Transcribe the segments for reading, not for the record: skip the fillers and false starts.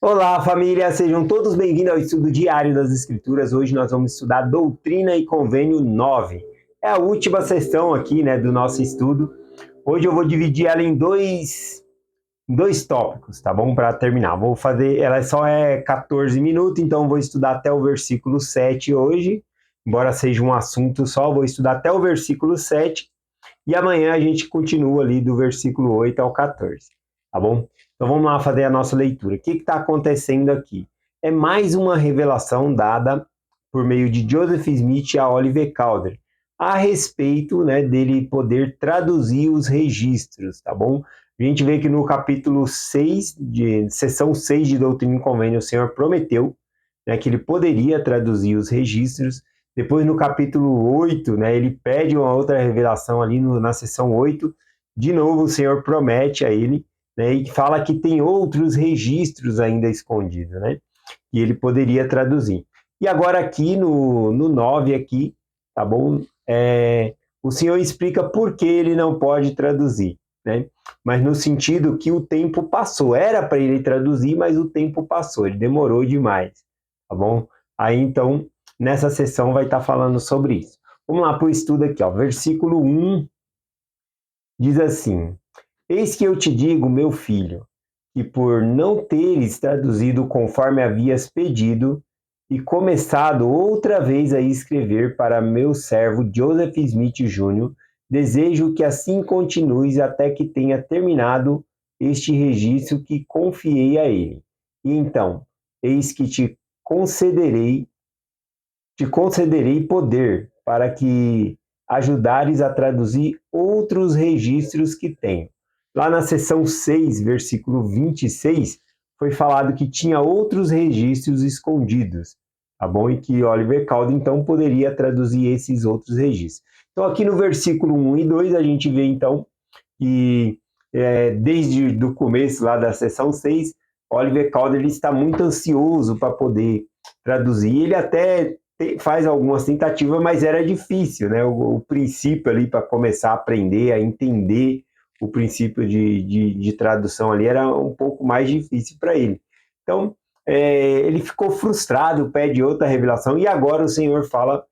Olá, família! Sejam todos bem-vindos ao estudo diário das Escrituras. Hoje nós vamos estudar Doutrina e Convênio 9. É a última sessão aqui, do nosso estudo. Hoje eu vou dividir ela em dois tópicos, tá bom? Para terminar. Vou fazer, ela só é 14 minutos, então vou estudar até o versículo 7 hoje. Embora seja um assunto só, vou estudar até o versículo 7. E amanhã a gente continua ali do versículo 8 ao 14, tá bom? Então vamos lá fazer a nossa leitura. O que está acontecendo aqui? É mais uma revelação dada por meio de Joseph Smith a Oliver Cowdery a respeito, dele poder traduzir os registros, tá bom? A gente vê que no capítulo 6, seção 6 de Doutrina e Convênio, o Senhor prometeu, que ele poderia traduzir os registros. Depois, no capítulo 8, ele pede uma outra revelação ali na seção 8. De novo, o Senhor promete a ele, e fala que tem outros registros ainda escondidos, que ele poderia traduzir. E agora aqui no 9, aqui, tá bom? O Senhor explica por que ele não pode traduzir, mas no sentido que o tempo passou. Era para ele traduzir, mas o tempo passou, ele demorou demais, tá bom? Aí, então, nessa sessão vai estar falando sobre isso. Vamos lá para o estudo aqui, ó. Versículo 1 diz assim: Eis que eu te digo, meu filho, que por não teres traduzido conforme havias pedido, e começado outra vez a escrever para meu servo Joseph Smith Jr., desejo que assim continues até que tenha terminado este registro que confiei a ele. E então, eis que te concederei poder para que ajudares a traduzir outros registros que tenho. Lá na seção 6, versículo 26, foi falado que tinha outros registros escondidos, tá bom? E que Oliver Cowdery, então, poderia traduzir esses outros registros. Então, aqui no versículo 1 e 2, a gente vê, então, que desde o começo lá da seção 6, Oliver Cowdery está muito ansioso para poder traduzir. Ele até faz algumas tentativas, mas era difícil, o princípio ali para começar a aprender, a entender o princípio de tradução ali era um pouco mais difícil para ele. Então, ele ficou frustrado, pede outra revelação, e agora o Senhor fala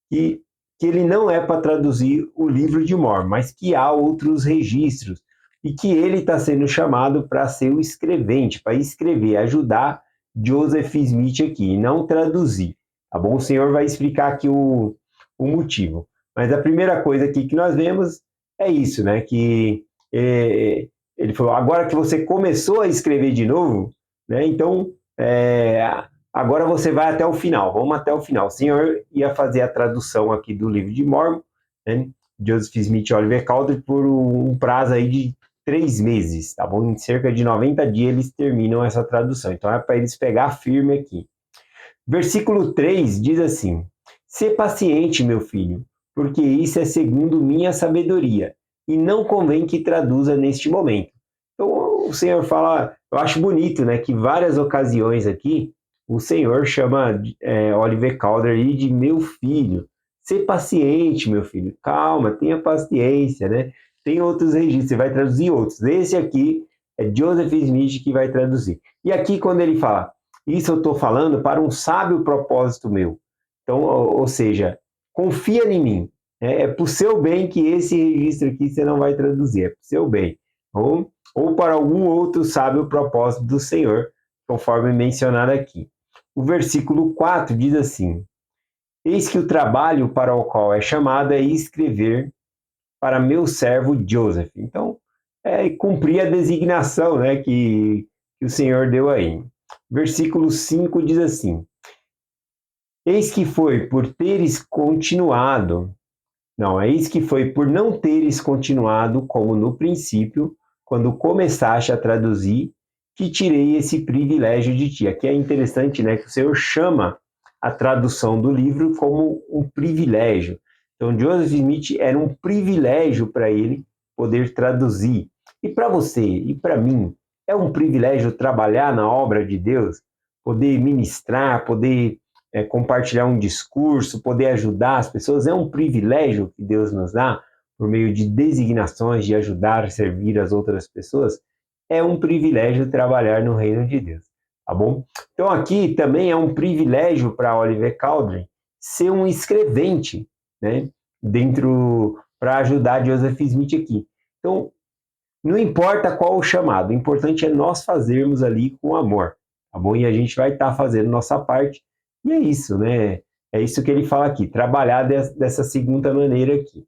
que ele não é para traduzir o livro de Mórmon, mas que há outros registros, e que ele está sendo chamado para ser o escrevente, para escrever, ajudar Joseph Smith aqui, e não traduzir. Tá bom? O Senhor vai explicar aqui o motivo. Mas a primeira coisa aqui que nós vemos é isso, que ele falou, agora que você começou a escrever de novo, então agora você vai até o final, vamos até o final. O Senhor ia fazer a tradução aqui do livro de Mórmon, Joseph Smith e Oliver Cowdery, por um prazo aí de 3 meses, tá bom? Em cerca de 90 dias eles terminam essa tradução. Então é para eles pegar firme aqui. Versículo 3 diz assim: Sê paciente, meu filho, porque isso é segundo minha sabedoria, e não convém que traduza neste momento. Então o Senhor fala, eu acho bonito, que várias ocasiões aqui o Senhor chama Oliver Cowdery de meu filho. Sê paciente, meu filho, calma, tenha paciência, Tem outros registros, você vai traduzir outros. Esse aqui é Joseph Smith que vai traduzir. E aqui quando ele fala, isso eu estou falando para um sábio propósito meu. Então, ou seja, confia em mim. É para o seu bem que esse registro aqui você não vai traduzir, é para o seu bem. Ou para algum outro sábio propósito do Senhor, conforme mencionado aqui. O versículo 4 diz assim: Eis que o trabalho para o qual é chamado é escrever para meu servo Joseph. Então, cumprir a designação que o Senhor deu aí. Versículo 5 diz assim: Eis que foi por teres continuado, não, eis que foi por não teres continuado como no princípio, quando começaste a traduzir, que tirei esse privilégio de ti. Aqui é interessante, que o Senhor chama a tradução do livro como um privilégio. Então, Joseph Smith era um privilégio para ele poder traduzir. E para você, e para mim, é um privilégio trabalhar na obra de Deus, poder ministrar, poder compartilhar um discurso, poder ajudar as pessoas, é um privilégio que Deus nos dá, por meio de designações, de ajudar, servir as outras pessoas, é um privilégio trabalhar no reino de Deus. tá bom? Então aqui também é um privilégio para Oliver Cowdery ser um escrevente, né, dentro para ajudar Joseph Smith aqui. Então, não importa qual o chamado, o importante é nós fazermos ali com amor, tá bom? E a gente vai estar fazendo nossa parte, e é isso, né? É isso que ele fala aqui, trabalhar dessa segunda maneira aqui.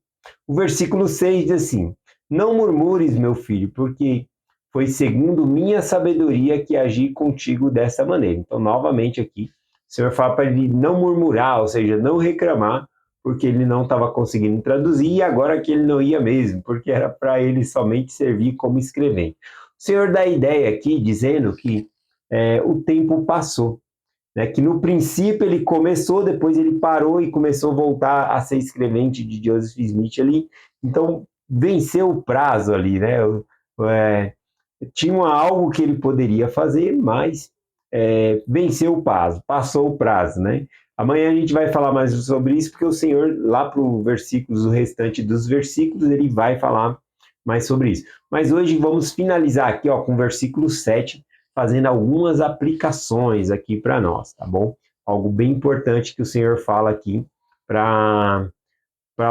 O versículo 6 diz assim: Não murmures, meu filho, porque foi segundo minha sabedoria que agi contigo dessa maneira. Então, novamente aqui, o Senhor fala para ele não murmurar, ou seja, não reclamar, porque ele não estava conseguindo traduzir e agora que ele não ia mesmo, porque era para ele somente servir como escrevente. O Senhor dá a ideia aqui dizendo que o tempo passou, né? Que no princípio ele começou, depois ele parou e começou a voltar a ser escrevente de Joseph Smith ali, então venceu o prazo ali, né? Tinha algo que ele poderia fazer, mas venceu o prazo, passou o prazo, né? Amanhã a gente vai falar mais sobre isso, porque o Senhor, lá para o restante dos versículos, ele vai falar mais sobre isso. Mas hoje vamos finalizar aqui ó, com o versículo 7, fazendo algumas aplicações aqui para nós, tá bom? Algo bem importante que o Senhor fala aqui para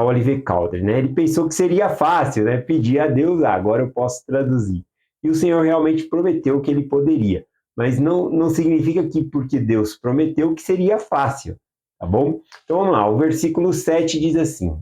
Oliver Cowdery, né? Ele pensou que seria fácil, né? Pedir a Deus, agora eu posso traduzir. E o Senhor realmente prometeu que ele poderia, mas não significa que porque Deus prometeu que seria fácil, tá bom? Então vamos lá, o versículo 7 diz assim: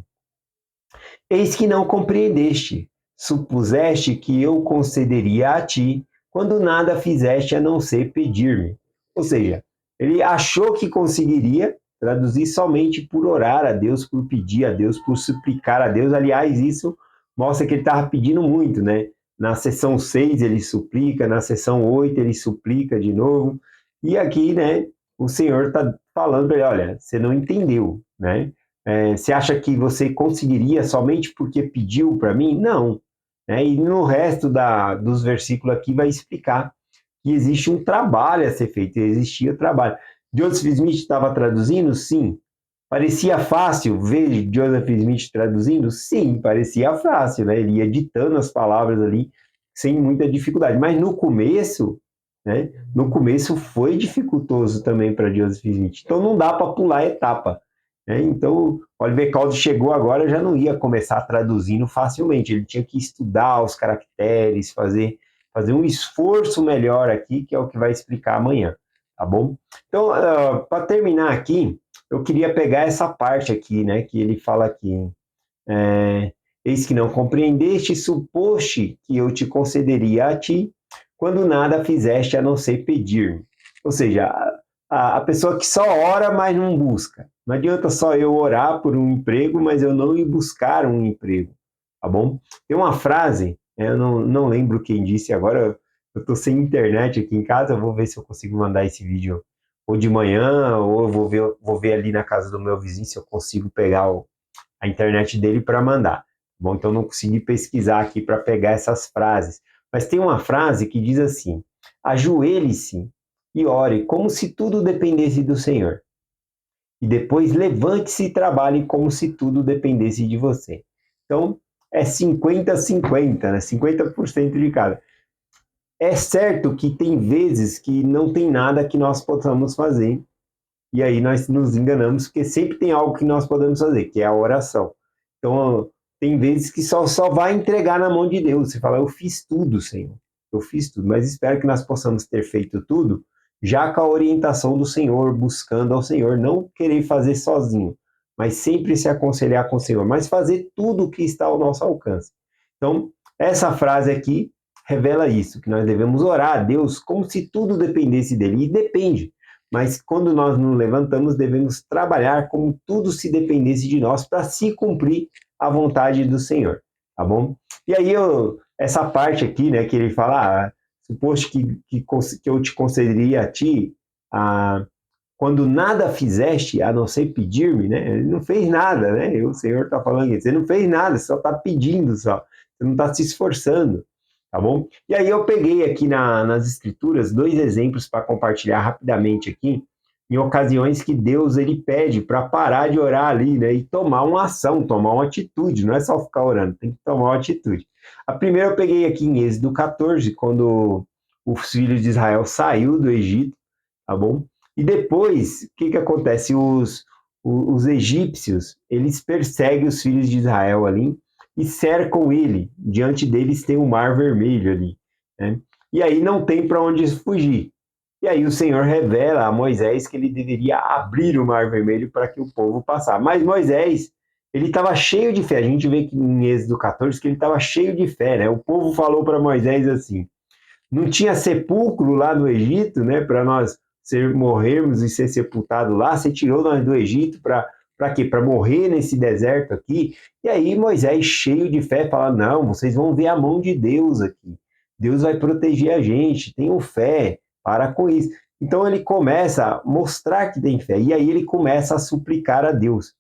Eis que não compreendeste, supuseste que eu concederia a ti, quando nada fizeste a não ser pedir-me. Ou seja, ele achou que conseguiria traduzir somente por orar a Deus, por pedir a Deus, por suplicar a Deus. Aliás, isso mostra que ele estava pedindo muito, né? Na seção 6 ele suplica, na seção 8 ele suplica de novo. E aqui, né, o Senhor está falando para ele, olha, você não entendeu, né? Você acha que você conseguiria somente porque pediu para mim? Não. E no resto dos versículos aqui vai explicar que existe um trabalho a ser feito, existia trabalho. Joseph Smith estava traduzindo? Sim. Parecia fácil ver Joseph Smith traduzindo? Sim, parecia fácil, né? Ele ia ditando as palavras ali sem muita dificuldade. Mas no começo, né? No começo foi dificultoso também para Joseph Smith. Então não dá para pular etapa. Então, Oliver Cowdery chegou agora, já não ia começar traduzindo facilmente. Ele tinha que estudar os caracteres, fazer um esforço melhor aqui, que é o que vai explicar amanhã, tá bom? Então, para terminar aqui, eu queria pegar essa parte aqui, né, que ele fala aqui, eis que não compreendeste, suposte que eu te concederia a ti, quando nada fizeste a não ser pedir-me. Ou seja, a pessoa que só ora, mas não busca. Não adianta só eu orar por um emprego, mas eu não ir buscar um emprego, tá bom? Tem uma frase, eu não lembro quem disse agora, eu estou sem internet aqui em casa, eu vou ver se eu consigo mandar esse vídeo ou de manhã, ou eu vou ver ali na casa do meu vizinho se eu consigo pegar a internet dele para mandar. Bom, então não consegui pesquisar aqui para pegar essas frases. Mas tem uma frase que diz assim: ajoelhe-se e ore como se tudo dependesse do Senhor. E depois levante-se e trabalhe como se tudo dependesse de você. Então, é 50-50, né? 50% de cada. É certo que tem vezes que não tem nada que nós possamos fazer, e aí nós nos enganamos, porque sempre tem algo que nós podemos fazer, que é a oração. Então, tem vezes que só vai entregar na mão de Deus. Você fala, eu fiz tudo, Senhor. Eu fiz tudo. Mas espero que nós possamos ter feito tudo, já com a orientação do Senhor, buscando ao Senhor. Não querer fazer sozinho, mas sempre se aconselhar com o Senhor. Mas fazer tudo o que está ao nosso alcance. Então, essa frase aqui revela isso, que nós devemos orar a Deus como se tudo dependesse dele. E depende. Mas quando nós nos levantamos, devemos trabalhar como tudo se dependesse de nós para se cumprir a vontade do Senhor, tá bom? E aí, essa parte aqui, né, que ele fala, suposto que eu te concederia a ti, quando nada fizeste, a não ser pedir-me, né? Ele não fez nada, né? O Senhor está falando isso, você não fez nada, você só está pedindo, só. Você não está se esforçando, tá bom? E aí eu peguei aqui nas Escrituras 2 exemplos para compartilhar rapidamente aqui, em ocasiões que Deus ele pede para parar de orar ali, né? E tomar uma ação, tomar uma atitude, não é só ficar orando, tem que tomar uma atitude. A primeira eu peguei aqui em Êxodo 14, quando os filhos de Israel saiu do Egito, tá bom? E depois, o que acontece? Os egípcios, eles perseguem os filhos de Israel ali e cercam ele. Diante deles tem o Mar Vermelho ali, né? E aí não tem para onde fugir. E aí o Senhor revela a Moisés que ele deveria abrir o Mar Vermelho para que o povo passasse. Mas Moisés, ele estava cheio de fé. A gente vê que em Êxodo 14 que ele estava cheio de fé, né? O povo falou para Moisés assim: não tinha sepulcro lá no Egito, né? Para nós morrermos e ser sepultados lá. Você tirou nós do Egito para quê? Para morrer nesse deserto aqui. E aí Moisés, cheio de fé, fala: não, vocês vão ver a mão de Deus aqui. Deus vai proteger a gente. Tenham fé. Para com isso. Então ele começa a mostrar que tem fé. E aí ele começa a suplicar a Deus,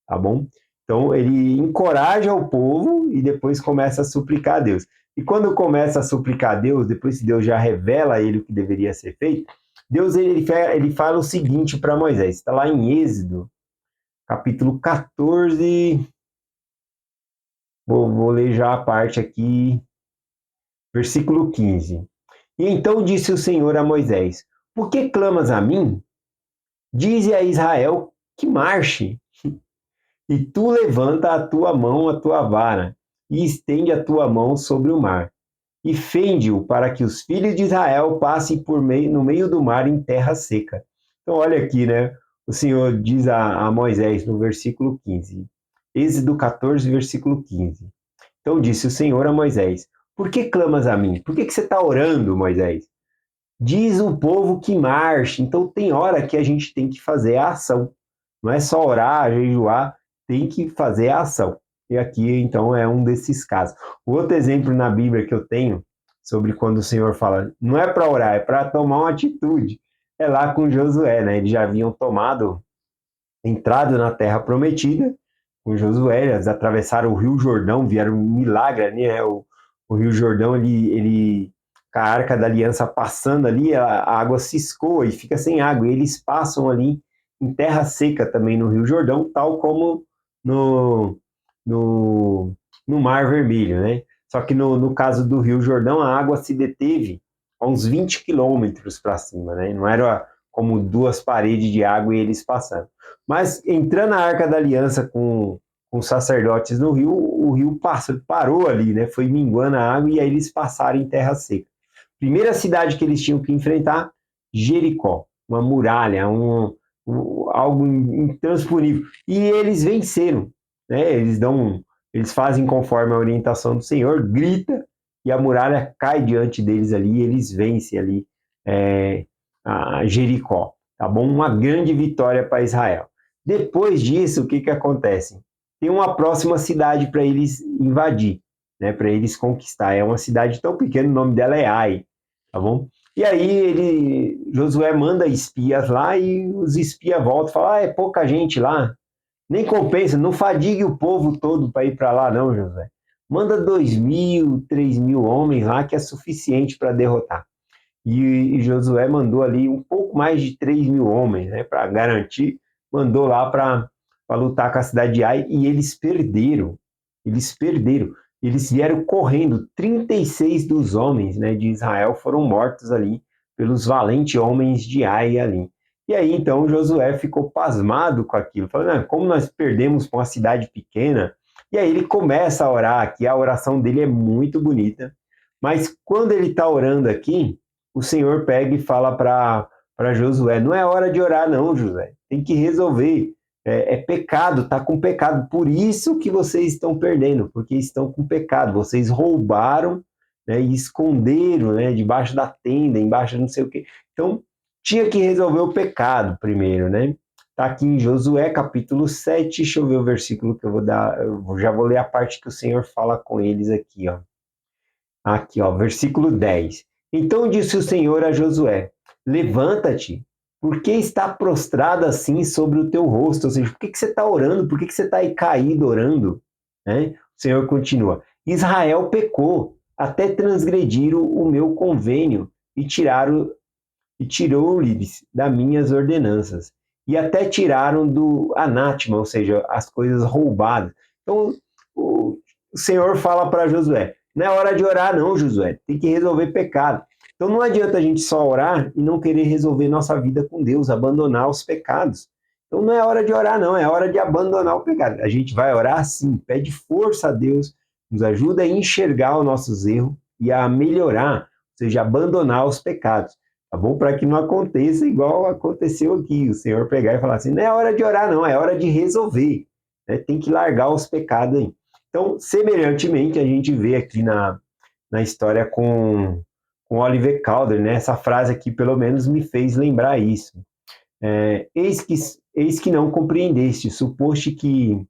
tá bom? Então ele encoraja o povo e depois começa a suplicar a Deus. E quando começa a suplicar a Deus, depois que Deus já revela a ele o que deveria ser feito, Deus ele fala o seguinte para Moisés. Está lá em Êxodo, capítulo 14. Vou ler já a parte aqui, versículo 15. E então disse o Senhor a Moisés: por que clamas a mim? Dize a Israel que marche. E tu levanta a tua mão, a tua vara, e estende a tua mão sobre o mar, e fende-o para que os filhos de Israel passem no meio do mar em terra seca. Então, olha aqui, né? O Senhor diz a Moisés no versículo 15. Êxodo 14, versículo 15. Então disse o Senhor a Moisés: por que clamas a mim? Por que você está orando, Moisés? Diz o povo que marche. Então tem hora que a gente tem que fazer a ação. Não é só orar, jejuar, tem que fazer a ação. E aqui, então, é um desses casos. O outro exemplo na Bíblia que eu tenho, sobre quando o Senhor fala, não é para orar, é para tomar uma atitude. É lá com Josué, né? Eles já haviam entrado na Terra Prometida, com Josué, eles atravessaram o Rio Jordão, vieram um milagre ali, né? O Rio Jordão, com a Arca da Aliança passando ali, a água se escoa e fica sem água, e eles passam ali em terra seca também no Rio Jordão, tal como no, no, no Mar Vermelho, né? Só que no caso do Rio Jordão, a água se deteve a uns 20 quilômetros para cima, né? Não era como duas paredes de água e eles passando. Mas entrando na Arca da Aliança com os sacerdotes no rio, o rio parou ali, né? Foi minguando a água e aí eles passaram em terra seca. Primeira cidade que eles tinham que enfrentar, Jericó, uma muralha, algo intransponível. E eles venceram, né? Eles fazem conforme a orientação do Senhor, grita e a muralha cai diante deles ali, e eles vencem ali a Jericó, tá bom? Uma grande vitória para Israel. Depois disso, o que acontece? Tem uma próxima cidade para eles invadir, né? Para eles conquistar. É uma cidade tão pequena, o nome dela é Ai, tá bom? E aí Josué manda espias lá e os espias voltam e falam, é pouca gente lá, nem compensa, não fadigue o povo todo para ir para lá não, Josué. Manda 2.000, 3.000 homens lá que é suficiente para derrotar. E Josué mandou ali um pouco mais de 3.000 homens, né, para garantir, mandou lá para lutar com a cidade de Ai, e eles perderam. Eles vieram correndo. 36 dos homens, né, de Israel foram mortos ali pelos valentes homens de Ai ali. E aí, então, Josué ficou pasmado com aquilo. Falou, como nós perdemos com uma cidade pequena? E aí ele começa a orar aqui. A oração dele é muito bonita. Mas quando ele está orando aqui, o Senhor pega e fala para Josué, não é hora de orar não, Josué, tem que resolver, é pecado, está com pecado, por isso que vocês estão perdendo, porque estão com pecado, vocês roubaram, né, e esconderam, né, debaixo da tenda, embaixo de não sei o quê, então tinha que resolver o pecado primeiro, né, está aqui em Josué capítulo 7, deixa eu ver o versículo que eu vou dar, já vou ler a parte que o Senhor fala com eles aqui, ó. Aqui, ó, versículo 10. Então disse o Senhor a Josué: levanta-te, por que está prostrado assim sobre o teu rosto? Ou seja, por que você está orando? Por que você está aí caído orando? Né? O Senhor continua: Israel pecou, até transgredir o meu convênio e tirou-lhes das minhas ordenanças. E até tiraram do anátema, ou seja, as coisas roubadas. Então, o Senhor fala para Josué: não é hora de orar, não, Josué. Tem que resolver pecado. Então não adianta a gente só orar e não querer resolver nossa vida com Deus, abandonar os pecados. Então não é hora de orar, não, é hora de abandonar o pecado. A gente vai orar sim, pede força a Deus, nos ajuda a enxergar os nossos erros e a melhorar, ou seja, abandonar os pecados, tá bom? Para que não aconteça igual aconteceu aqui, o Senhor pegar e falar assim, não é hora de orar, não, é hora de resolver, né? Tem que largar os pecados aí. Então, semelhantemente, a gente vê aqui na história com Oliver Calder, né? Essa frase aqui, pelo menos, me fez lembrar isso. Eis que não compreendeste, suposte que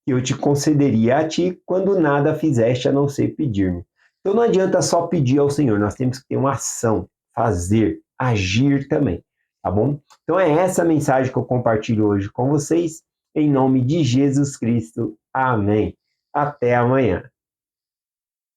eu te concederia a ti quando nada fizeste a não ser pedir-me. Então não adianta só pedir ao Senhor, nós temos que ter uma ação, fazer, agir também, tá bom? Então é essa mensagem que eu compartilho hoje com vocês, em nome de Jesus Cristo. Amém. Até amanhã.